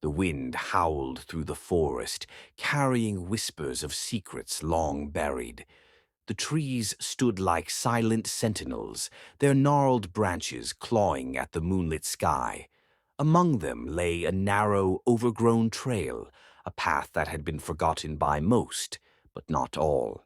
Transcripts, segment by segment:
The wind howled through the forest, carrying whispers of secrets long buried. The trees stood like silent sentinels, their gnarled branches clawing at the moonlit sky. Among them lay a narrow, overgrown trail, a path that had been forgotten by most, but not all.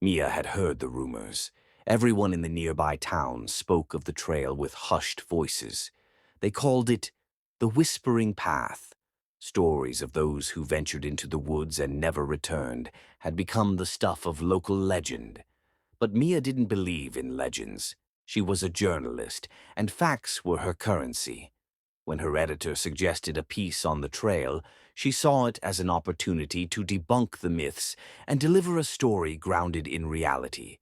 Mia had heard the rumors. Everyone in the nearby town spoke of the trail with hushed voices. They called it the Whispering Path. Stories of those who ventured into the woods and never returned had become the stuff of local legend. But Mia didn't believe in legends. She was a journalist, and facts were her currency. When her editor suggested a piece on the trail, she saw it as an opportunity to debunk the myths and deliver a story grounded in reality.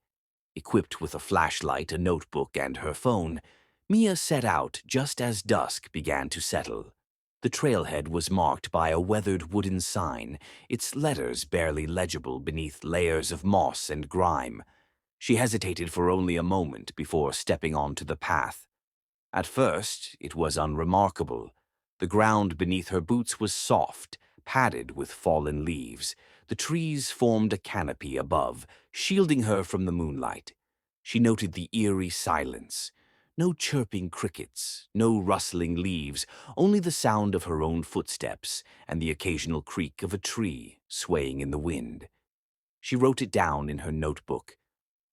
Equipped with a flashlight, a notebook, and her phone, Mia set out just as dusk began to settle. The trailhead was marked by a weathered wooden sign, its letters barely legible beneath layers of moss and grime. She hesitated for only a moment before stepping onto the path. At first, it was unremarkable. The ground beneath her boots was soft, padded with fallen leaves. The trees formed a canopy above, shielding her from the moonlight. She noted the eerie silence. No chirping crickets, no rustling leaves, only the sound of her own footsteps and the occasional creak of a tree swaying in the wind. She wrote it down in her notebook.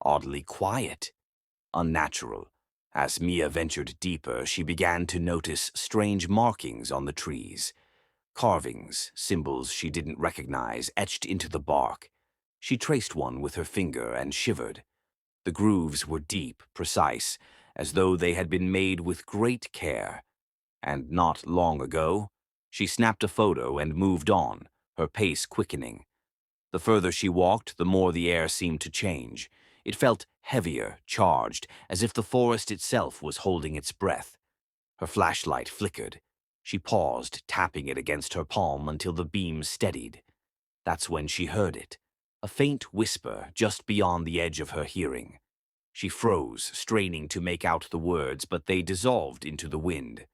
Oddly quiet, unnatural. As Mia ventured deeper, she began to notice strange markings on the trees. Carvings, symbols she didn't recognize, etched into the bark. She traced one with her finger and shivered. The grooves were deep, precise, as though they had been made with great care. And not long ago, she snapped a photo and moved on, her pace quickening. The further she walked, the more the air seemed to change. It felt heavier, charged, as if the forest itself was holding its breath. Her flashlight flickered. She paused, tapping it against her palm until the beam steadied. That's when she heard it, a faint whisper just beyond the edge of her hearing. She froze, straining to make out the words, but they dissolved into the wind.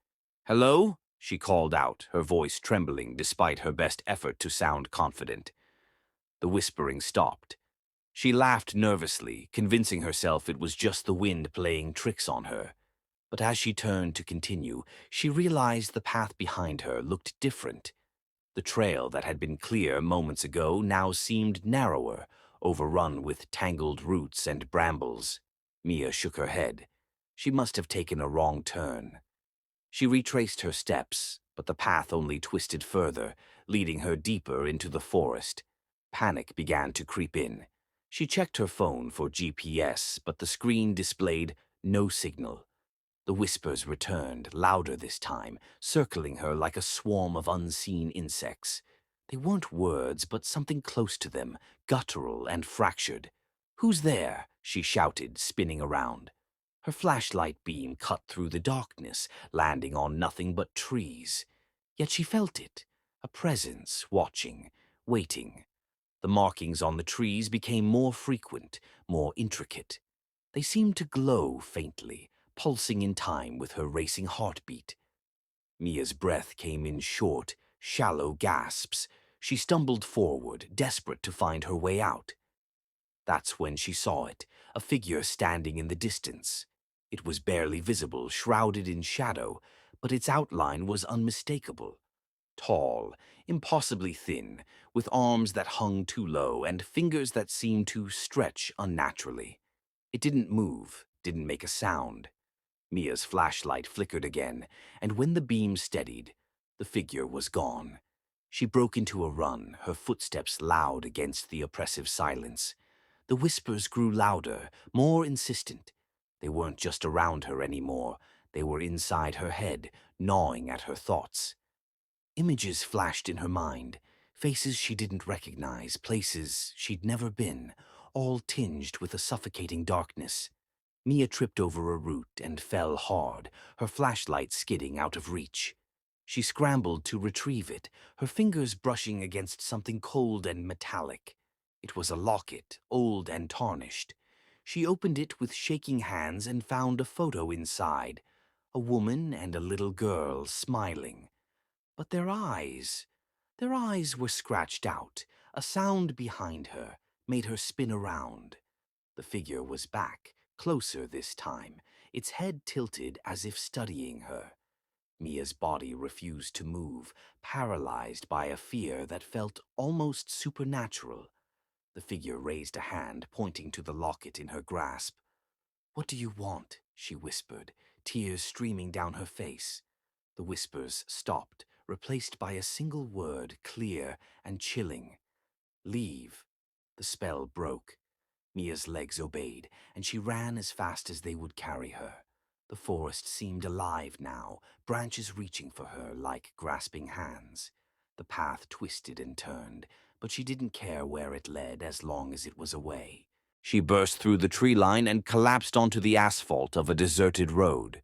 "Hello?" she called out, her voice trembling despite her best effort to sound confident. The whispering stopped. She laughed nervously, convincing herself it was just the wind playing tricks on her. But as she turned to continue, she realized the path behind her looked different. The trail that had been clear moments ago now seemed narrower, overrun with tangled roots and brambles. Mia shook her head. She must have taken a wrong turn. She retraced her steps, but the path only twisted further, leading her deeper into the forest. Panic began to creep in. She checked her phone for GPS, but the screen displayed no signal. The whispers returned, louder this time, circling her like a swarm of unseen insects. They weren't words, but something close to them, guttural and fractured. "Who's there?" she shouted, spinning around. Her flashlight beam cut through the darkness, landing on nothing but trees. Yet she felt it, a presence watching, waiting. The markings on the trees became more frequent, more intricate. They seemed to glow faintly, pulsing in time with her racing heartbeat. Mia's breath came in short, shallow gasps. She stumbled forward, desperate to find her way out. That's when she saw it, a figure standing in the distance. It was barely visible, shrouded in shadow, but its outline was unmistakable. Tall, impossibly thin, with arms that hung too low and fingers that seemed to stretch unnaturally. It didn't move, didn't make a sound. Mia's flashlight flickered again, and when the beam steadied, the figure was gone. She broke into a run, her footsteps loud against the oppressive silence. The whispers grew louder, more insistent. They weren't just around her anymore. They were inside her head, gnawing at her thoughts. Images flashed in her mind, faces she didn't recognize, places she'd never been, all tinged with a suffocating darkness. Mia tripped over a root and fell hard, her flashlight skidding out of reach. She scrambled to retrieve it, her fingers brushing against something cold and metallic. It was a locket, old and tarnished. She opened it with shaking hands and found a photo inside, a woman and a little girl smiling. But their eyes were scratched out. A sound behind her made her spin around. The figure was back, closer this time, its head tilted as if studying her. Mia's body refused to move, paralyzed by a fear that felt almost supernatural. The figure raised a hand, pointing to the locket in her grasp. "What do you want?" she whispered, tears streaming down her face. The whispers stopped, replaced by a single word, clear and chilling. "Leave." The spell broke. Mia's legs obeyed, and she ran as fast as they would carry her. The forest seemed alive now, branches reaching for her like grasping hands. The path twisted and turned, but she didn't care where it led as long as it was away. She burst through the tree line and collapsed onto the asphalt of a deserted road.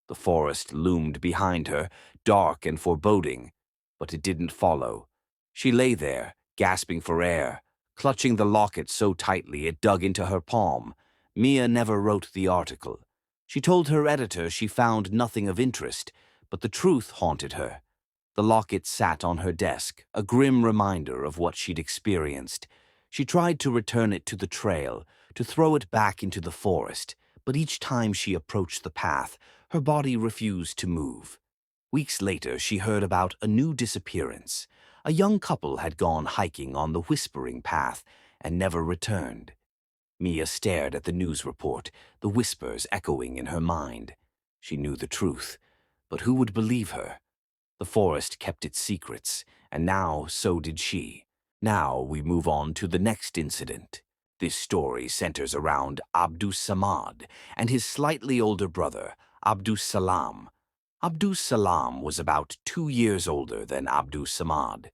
The forest loomed behind her, dark and foreboding, but it didn't follow. She lay there, gasping for air, clutching the locket so tightly it dug into her palm. Mia never wrote the article. She told her editor she found nothing of interest, but the truth haunted her. The locket sat on her desk, a grim reminder of what she'd experienced. She tried to return it to the trail, to throw it back into the forest, but each time she approached the path, her body refused to move. Weeks later, she heard about a new disappearance. A young couple had gone hiking on the Whispering Path and never returned. Mia stared at the news report, the whispers echoing in her mind. She knew the truth, but who would believe her? The forest kept its secrets, and now so did she. Now we move on to the next incident. This story centers around Abdus Samad and his slightly older brother, Abdus Salam. Abdus Salam was about 2 years older than Abdus Samad.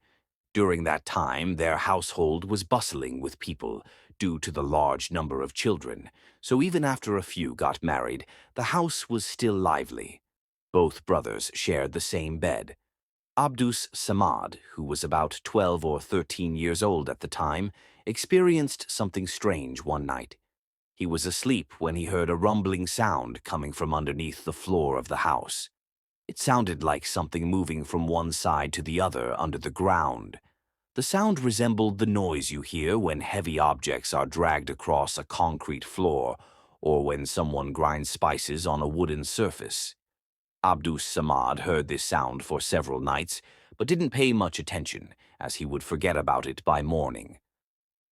During that time, their household was bustling with people due to the large number of children, so even after a few got married, the house was still lively. Both brothers shared the same bed. Abdus Samad, who was about 12 or 13 years old at the time, experienced something strange one night. He was asleep when he heard a rumbling sound coming from underneath the floor of the house. It sounded like something moving from one side to the other under the ground. The sound resembled the noise you hear when heavy objects are dragged across a concrete floor or when someone grinds spices on a wooden surface. Abdus Samad heard this sound for several nights, but didn't pay much attention, as he would forget about it by morning.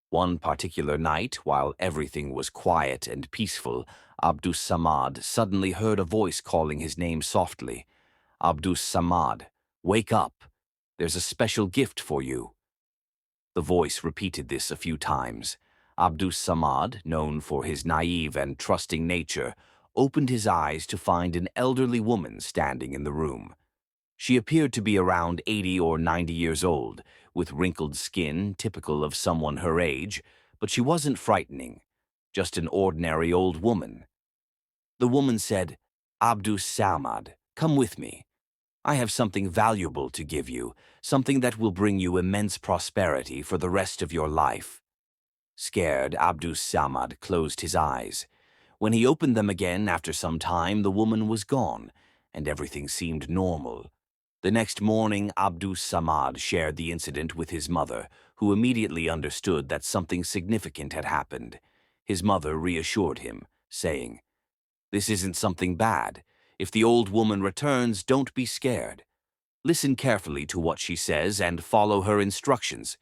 One particular night, while everything was quiet and peaceful, Abdus Samad suddenly heard a voice calling his name softly. "Abdus Samad, wake up. There's a special gift for you." The voice repeated this a few times. Abdus Samad, known for his naive and trusting nature, opened his eyes to find an elderly woman standing in the room. She appeared to be around 80 or 90 years old, with wrinkled skin typical of someone her age, but she wasn't frightening, just an ordinary old woman. The woman said, "Abdus Samad, come with me. I have something valuable to give you, something that will bring you immense prosperity for the rest of your life." Scared, Abdus Samad closed his eyes. When he opened them again after some time, the woman was gone, and everything seemed normal. The next morning, Abdus Samad shared the incident with his mother, who immediately understood that something significant had happened. His mother reassured him, saying, "This isn't something bad. If the old woman returns, don't be scared. Listen carefully to what she says and follow her instructions.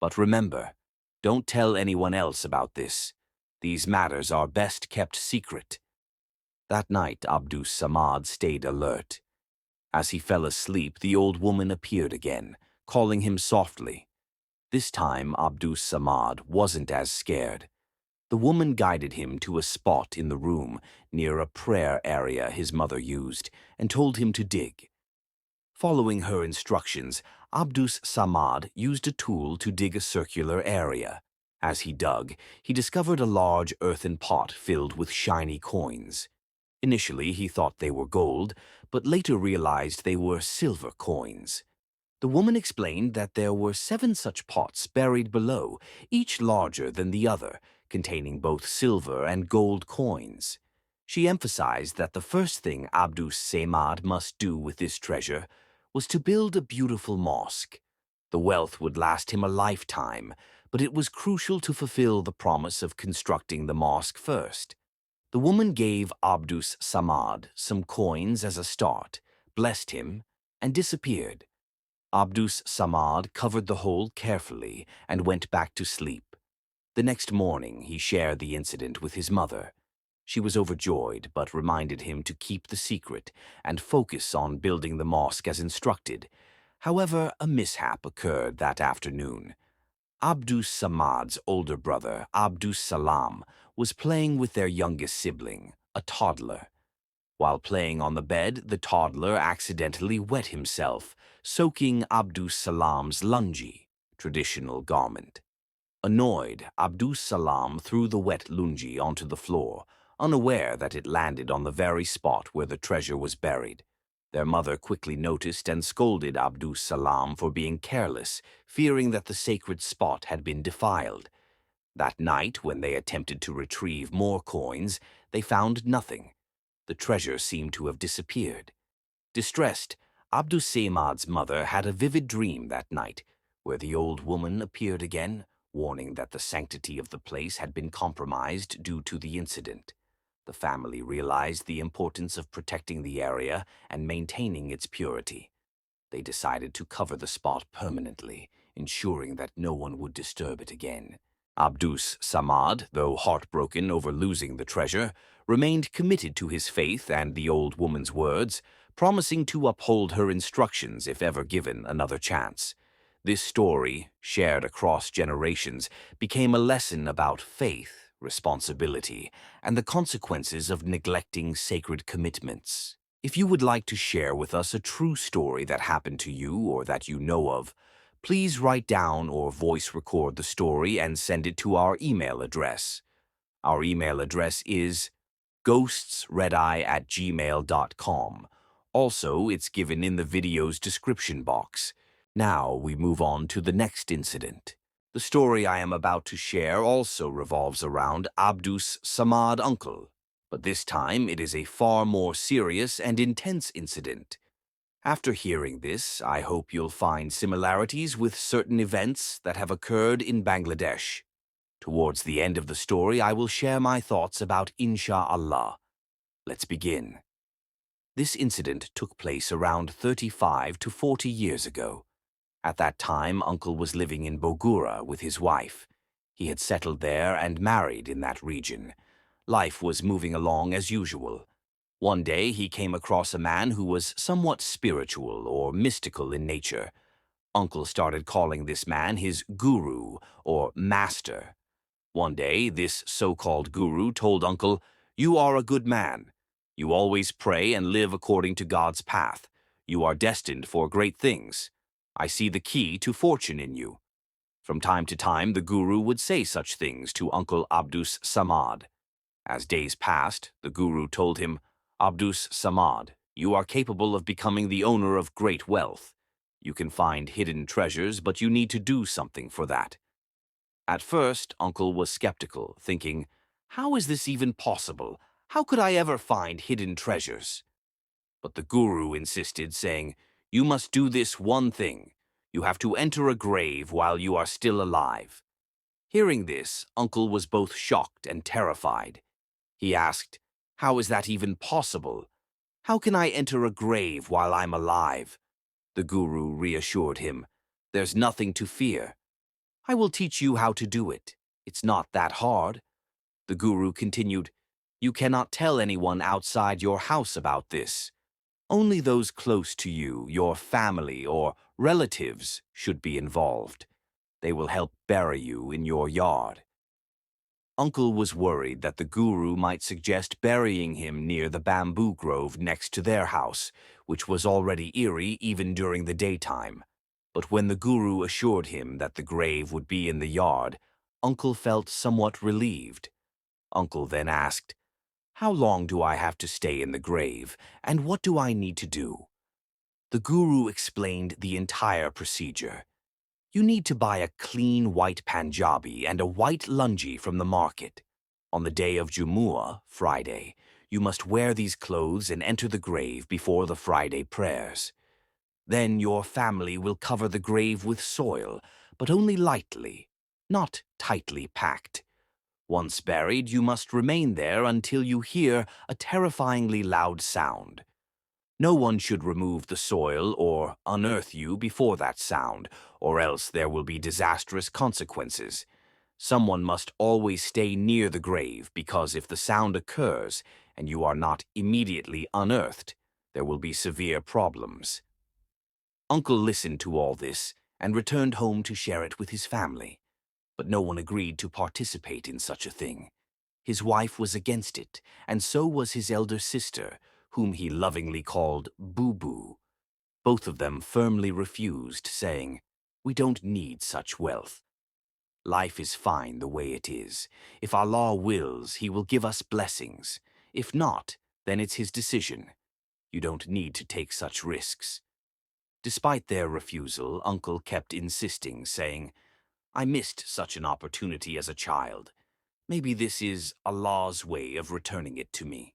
But remember, don't tell anyone else about this. These matters are best kept secret." That night, Abdus Samad stayed alert. As he fell asleep, the old woman appeared again, calling him softly. This time, Abdus Samad wasn't as scared. The woman guided him to a spot in the room near a prayer area his mother used and told him to dig. Following her instructions, Abdus Samad used a tool to dig a circular area. As he dug, he discovered a large earthen pot filled with shiny coins. Initially, he thought they were gold, but later realized they were silver coins. The woman explained that there were 7 such pots buried below, each larger than the other, containing both silver and gold coins. She emphasized that the first thing Abdus Samad must do with this treasure was to build a beautiful mosque. The wealth would last him a lifetime, but it was crucial to fulfill the promise of constructing the mosque first. The woman gave Abdus Samad some coins as a start, blessed him, and disappeared. Abdus Samad covered the hole carefully and went back to sleep. The next morning, he shared the incident with his mother. She was overjoyed, but reminded him to keep the secret and focus on building the mosque as instructed. However, a mishap occurred that afternoon. Abdus Samad's older brother, Abdus Salam, was playing with their youngest sibling, a toddler. While playing on the bed, the toddler accidentally wet himself, soaking Abdus Salam's lungi, traditional garment. Annoyed, Abdus Salam threw the wet lungi onto the floor, unaware that it landed on the very spot where the treasure was buried. Their mother quickly noticed and scolded Abdus Salam for being careless, fearing that the sacred spot had been defiled. That night, when they attempted to retrieve more coins, they found nothing. The treasure seemed to have disappeared. Distressed, Abdus Samad's mother had a vivid dream that night, where the old woman appeared again, warning that the sanctity of the place had been compromised due to the incident. The family realized the importance of protecting the area and maintaining its purity. They decided to cover the spot permanently, ensuring that no one would disturb it again. Abdus Samad, though heartbroken over losing the treasure, remained committed to his faith and the old woman's words, promising to uphold her instructions if ever given another chance. This story, shared across generations, became a lesson about faith, responsibility, and the consequences of neglecting sacred commitments. If you would like to share with us a true story that happened to you or that you know of, please write down or voice record the story and send it to our email address. Our email address is ghostsredeye@gmail.com. Also, it's given in the video's description box. Now we move on to the next incident. The story I am about to share also revolves around Abdus Samad uncle, but this time it is a far more serious and intense incident. After hearing this, I hope you'll find similarities with certain events that have occurred in Bangladesh. Towards the end of the story, I will share my thoughts about Insha'Allah. Let's begin. This incident took place around 35 to 40 years ago. At that time, Uncle was living in Bogura with his wife. He had settled there and married in that region. Life was moving along as usual. One day, he came across a man who was somewhat spiritual or mystical in nature. Uncle started calling this man his guru or master. One day, this so-called guru told Uncle, "You are a good man. You always pray and live according to God's path. You are destined for great things. I see the key to fortune in you." From time to time, the guru would say such things to Uncle Abdus Samad. As days passed, the guru told him, "Abdus Samad, you are capable of becoming the owner of great wealth. You can find hidden treasures, but you need to do something for that." At first, Uncle was skeptical, thinking, "How is this even possible? How could I ever find hidden treasures?" But the guru insisted, saying, "You must do this one thing. You have to enter a grave while you are still alive." Hearing this, Uncle was both shocked and terrified. He asked, "How is that even possible? How can I enter a grave while I'm alive?" The guru reassured him, "There's nothing to fear. I will teach you how to do it. It's not that hard." The guru continued, "You cannot tell anyone outside your house about this. Only those close to you, your family or relatives, should be involved. They will help bury you in your yard." Uncle was worried that the guru might suggest burying him near the bamboo grove next to their house, which was already eerie even during the daytime. But when the guru assured him that the grave would be in the yard, Uncle felt somewhat relieved. Uncle then asked, "How long do I have to stay in the grave, and what do I need to do?" The guru explained the entire procedure. You need to buy a clean white Punjabi and a white lungi from the market. On the day of Jumu'ah, Friday, you must wear these clothes and enter the grave before the Friday prayers. Then your family will cover the grave with soil, but only lightly, not tightly packed. Once buried, you must remain there until you hear a terrifyingly loud sound. No one should remove the soil or unearth you before that sound, or else there will be disastrous consequences. Someone must always stay near the grave because if the sound occurs and you are not immediately unearthed, there will be severe problems. Uncle listened to all this and returned home to share it with his family, but no one agreed to participate in such a thing. His wife was against it, and so was his elder sister, whom he lovingly called Boo Boo. Both of them firmly refused, saying, "We don't need such wealth. Life is fine the way it is. If Allah wills, He will give us blessings. If not, then it's His decision. You don't need to take such risks." Despite their refusal, Uncle kept insisting, saying, "I missed such an opportunity as a child. Maybe this is Allah's way of returning it to me."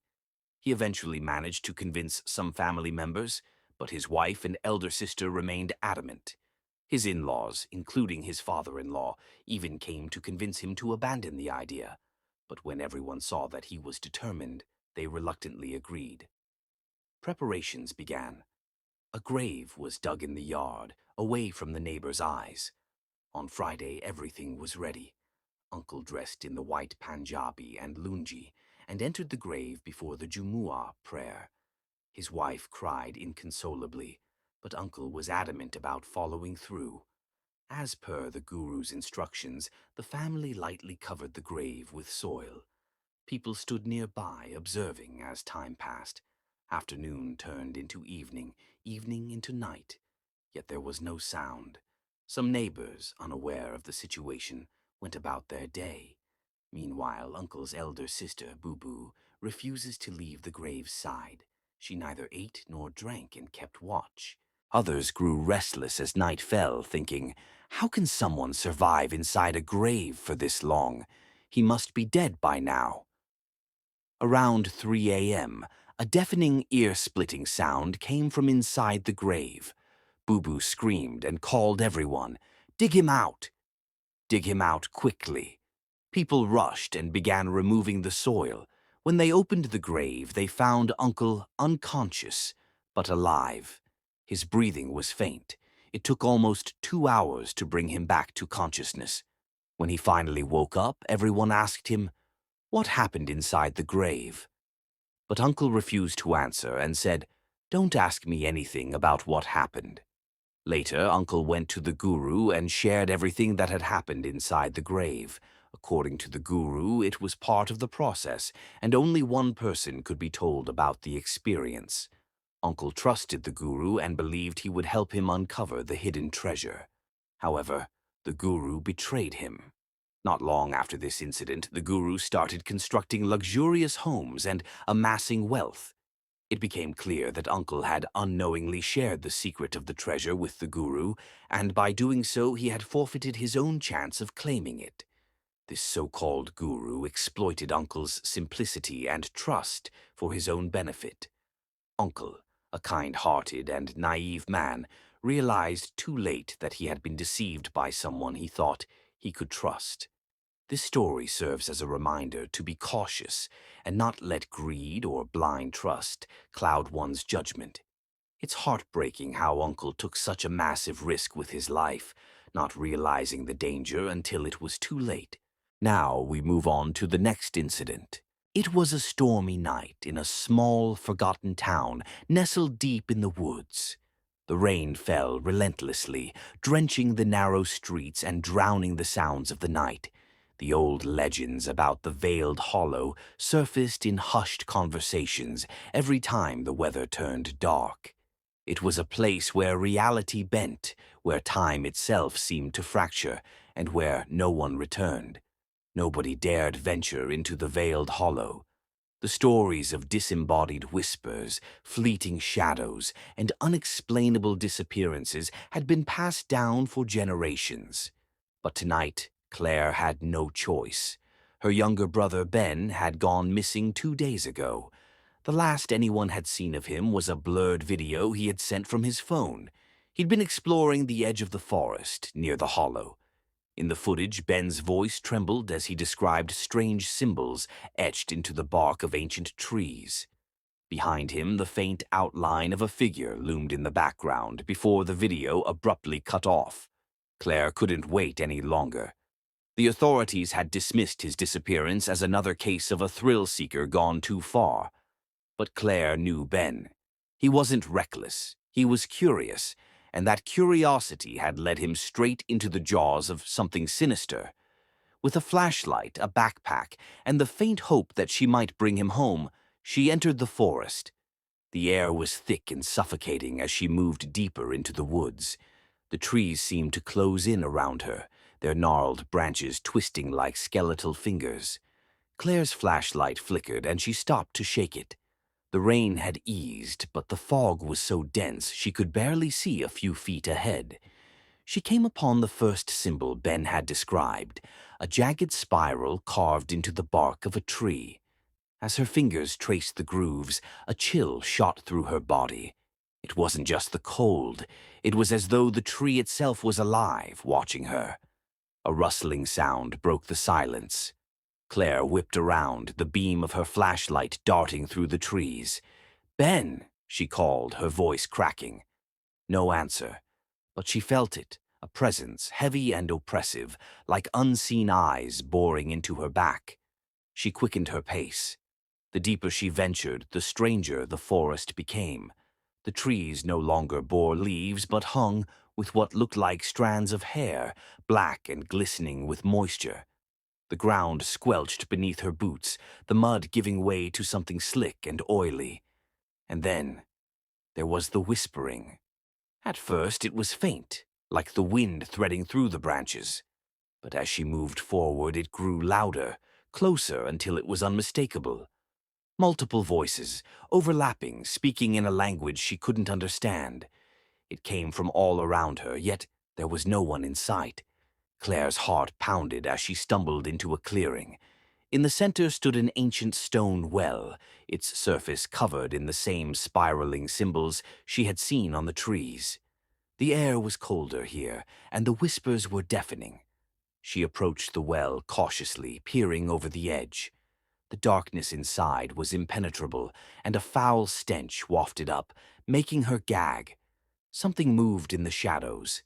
He eventually managed to convince some family members, but his wife and elder sister remained adamant. His in-laws, including his father-in-law, even came to convince him to abandon the idea. But when everyone saw that he was determined, they reluctantly agreed. Preparations began. A grave was dug in the yard, away from the neighbors' eyes. On Friday, everything was ready. Uncle dressed in the white Punjabi and lungi and entered the grave before the Jumu'ah prayer. His wife cried inconsolably, but Uncle was adamant about following through. As per the Guru's instructions, the family lightly covered the grave with soil. People stood nearby, observing as time passed. Afternoon turned into evening, evening into night, yet there was no sound. Some neighbors, unaware of the situation, went about their day. Meanwhile, Uncle's elder sister, Boo Boo, refuses to leave the grave's side. She neither ate nor drank and kept watch. Others grew restless as night fell, thinking, "How can someone survive inside a grave for this long? He must be dead by now." Around 3 a.m., a deafening, ear-splitting sound came from inside the grave. Boo Boo screamed and called everyone, "Dig him out! Dig him out quickly!" People rushed and began removing the soil. When they opened the grave, they found Uncle unconscious, but alive. His breathing was faint. It took almost 2 hours to bring him back to consciousness. When he finally woke up, everyone asked him, "What happened inside the grave?" But Uncle refused to answer and said, "Don't ask me anything about what happened." Later, Uncle went to the Guru and shared everything that had happened inside the grave. According to the Guru, it was part of the process, and only one person could be told about the experience. Uncle trusted the Guru and believed he would help him uncover the hidden treasure. However, the Guru betrayed him. Not long after this incident, the Guru started constructing luxurious homes and amassing wealth. It became clear that Uncle had unknowingly shared the secret of the treasure with the Guru, and by doing so he had forfeited his own chance of claiming it. This so-called Guru exploited Uncle's simplicity and trust for his own benefit. Uncle, a kind-hearted and naive man, realized too late that he had been deceived by someone he thought he could trust. This story serves as a reminder to be cautious and not let greed or blind trust cloud one's judgment. It's heartbreaking how Uncle took such a massive risk with his life, not realizing the danger until it was too late. Now we move on to the next incident. It was a stormy night in a small, forgotten town nestled deep in the woods. The rain fell relentlessly, drenching the narrow streets and drowning the sounds of the night. The old legends about the Veiled Hollow surfaced in hushed conversations every time the weather turned dark. It was a place where reality bent, where time itself seemed to fracture, and where no one returned. Nobody dared venture into the Veiled Hollow. The stories of disembodied whispers, fleeting shadows, and unexplainable disappearances had been passed down for generations. But tonight, Claire had no choice. Her younger brother Ben had gone missing 2 days ago. The last anyone had seen of him was a blurred video he had sent from his phone. He'd been exploring the edge of the forest near the hollow. In the footage, Ben's voice trembled as he described strange symbols etched into the bark of ancient trees. Behind him, the faint outline of a figure loomed in the background before the video abruptly cut off. Claire couldn't wait any longer. The authorities had dismissed his disappearance as another case of a thrill-seeker gone too far. But Claire knew Ben. He wasn't reckless. He was curious, and that curiosity had led him straight into the jaws of something sinister. With a flashlight, a backpack, and the faint hope that she might bring him home, she entered the forest. The air was thick and suffocating as she moved deeper into the woods. The trees seemed to close in around her, their gnarled branches twisting like skeletal fingers. Claire's flashlight flickered and she stopped to shake it. The rain had eased, but the fog was so dense she could barely see a few feet ahead. She came upon the first symbol Ben had described, a jagged spiral carved into the bark of a tree. As her fingers traced the grooves, a chill shot through her body. It wasn't just the cold. It was as though the tree itself was alive, watching her. A rustling sound broke the silence. Claire whipped around, the beam of her flashlight darting through the trees. "Ben!" she called, her voice cracking. No answer, but she felt it, a presence heavy and oppressive, like unseen eyes boring into her back. She quickened her pace. The deeper she ventured, the stranger the forest became. The trees no longer bore leaves, but hung with what looked like strands of hair, black and glistening with moisture. The ground squelched beneath her boots, the mud giving way to something slick and oily. And then there was the whispering. At first it was faint, like the wind threading through the branches. But as she moved forward, it grew louder, closer until it was unmistakable. Multiple voices, overlapping, speaking in a language she couldn't understand. It came from all around her, yet there was no one in sight. Claire's heart pounded as she stumbled into a clearing. In the center stood an ancient stone well, its surface covered in the same spiraling symbols she had seen on the trees. The air was colder here, and the whispers were deafening. She approached the well cautiously, peering over the edge. The darkness inside was impenetrable, and a foul stench wafted up, making her gag. Something moved in the shadows.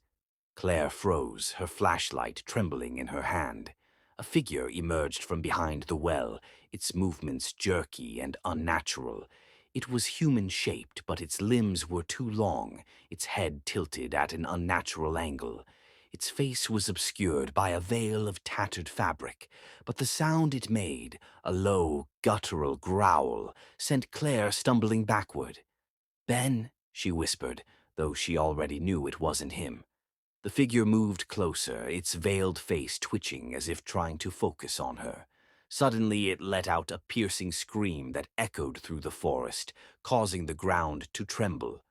Claire froze, her flashlight trembling in her hand. A figure emerged from behind the well, its movements jerky and unnatural. It was human-shaped, but its limbs were too long, its head tilted at an unnatural angle. Its face was obscured by a veil of tattered fabric, but the sound it made, a low, guttural growl, sent Claire stumbling backward. "Ben," she whispered, though she already knew it wasn't him. The figure moved closer, its veiled face twitching as if trying to focus on her. Suddenly it let out a piercing scream that echoed through the forest, causing the ground to tremble.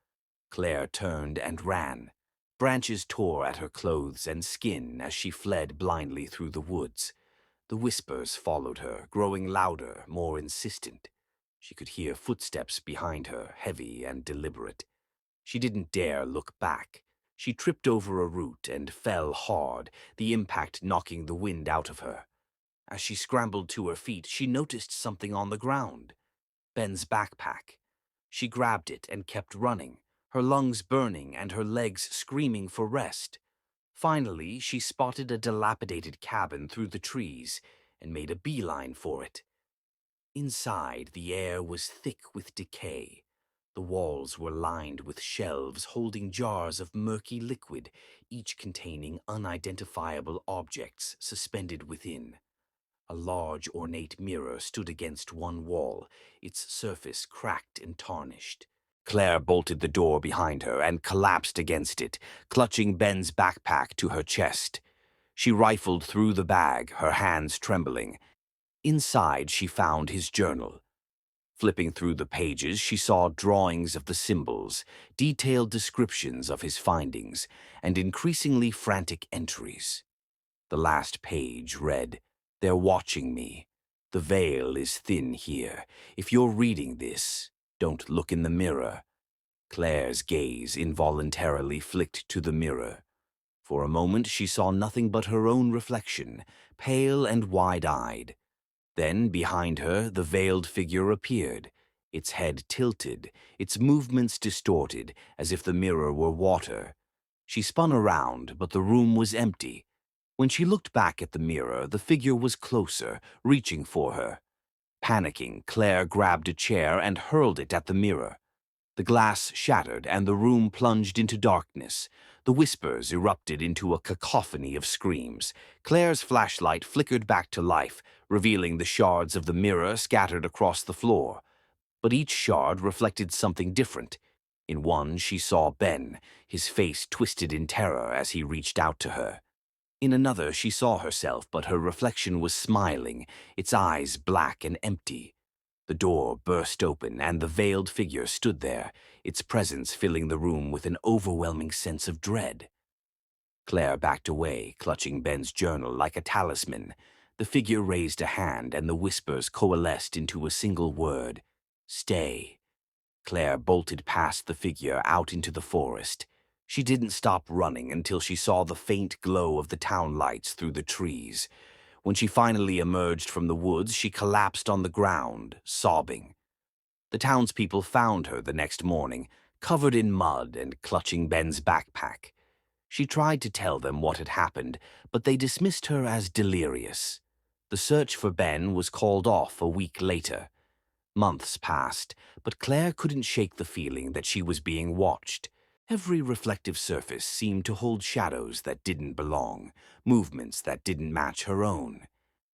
Claire turned and ran. Branches tore at her clothes and skin as she fled blindly through the woods. The whispers followed her, growing louder, more insistent. She could hear footsteps behind her, heavy and deliberate. She didn't dare look back. She tripped over a root and fell hard, the impact knocking the wind out of her. As she scrambled to her feet, she noticed something on the ground. Ben's backpack. She grabbed it and kept running, her lungs burning and her legs screaming for rest. Finally, she spotted a dilapidated cabin through the trees and made a beeline for it. Inside, the air was thick with decay. The walls were lined with shelves holding jars of murky liquid, each containing unidentifiable objects suspended within. A large, ornate mirror stood against one wall, its surface cracked and tarnished. Claire bolted the door behind her and collapsed against it, clutching Ben's backpack to her chest. She rifled through the bag, her hands trembling. Inside, she found his journal. Flipping through the pages, she saw drawings of the symbols, detailed descriptions of his findings, and increasingly frantic entries. The last page read, "They're watching me. The veil is thin here. If you're reading this, don't look in the mirror." Claire's gaze involuntarily flicked to the mirror. For a moment she saw nothing but her own reflection, pale and wide-eyed. Then, behind her, the veiled figure appeared, its head tilted, its movements distorted, as if the mirror were water. She spun around, but the room was empty. When she looked back at the mirror, the figure was closer, reaching for her. Panicking, Claire grabbed a chair and hurled it at the mirror. The glass shattered, and the room plunged into darkness. The whispers erupted into a cacophony of screams. Claire's flashlight flickered back to life, revealing the shards of the mirror scattered across the floor. But each shard reflected something different. In one, she saw Ben, his face twisted in terror as he reached out to her. In another, she saw herself, but her reflection was smiling, its eyes black and empty. The door burst open, and the veiled figure stood there, its presence filling the room with an overwhelming sense of dread. Claire backed away, clutching Ben's journal like a talisman. The figure raised a hand, and the whispers coalesced into a single word: "Stay." Claire bolted past the figure out into the forest. She didn't stop running until she saw the faint glow of the town lights through the trees. When she finally emerged from the woods, she collapsed on the ground, sobbing. The townspeople found her the next morning, covered in mud and clutching Ben's backpack. She tried to tell them what had happened, but they dismissed her as delirious. The search for Ben was called off a week later. Months passed, but Claire couldn't shake the feeling that she was being watched. Every reflective surface seemed to hold shadows that didn't belong, movements that didn't match her own.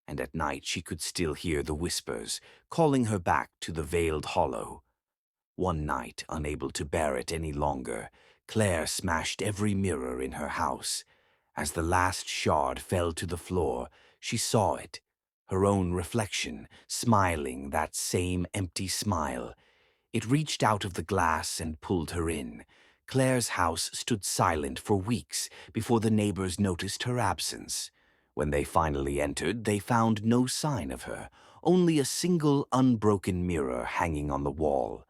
And at night she could still hear the whispers, calling her back to the veiled hollow. One night, unable to bear it any longer, Claire smashed every mirror in her house. As the last shard fell to the floor, she saw it, her own reflection, smiling that same empty smile. It reached out of the glass and pulled her in. Claire's house stood silent for weeks before the neighbors noticed her absence. When they finally entered, they found no sign of her, only a single unbroken mirror hanging on the wall.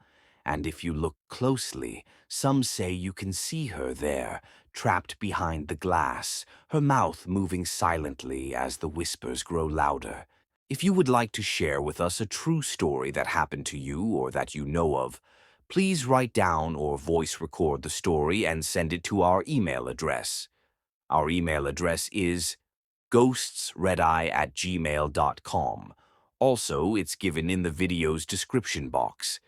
And if you look closely, some say you can see her there, trapped behind the glass, her mouth moving silently as the whispers grow louder. If you would like to share with us a true story that happened to you or that you know of, please write down or voice record the story and send it to our email address. Our email address is ghostsredeye@gmail.com. Also, it's given in the video's description box.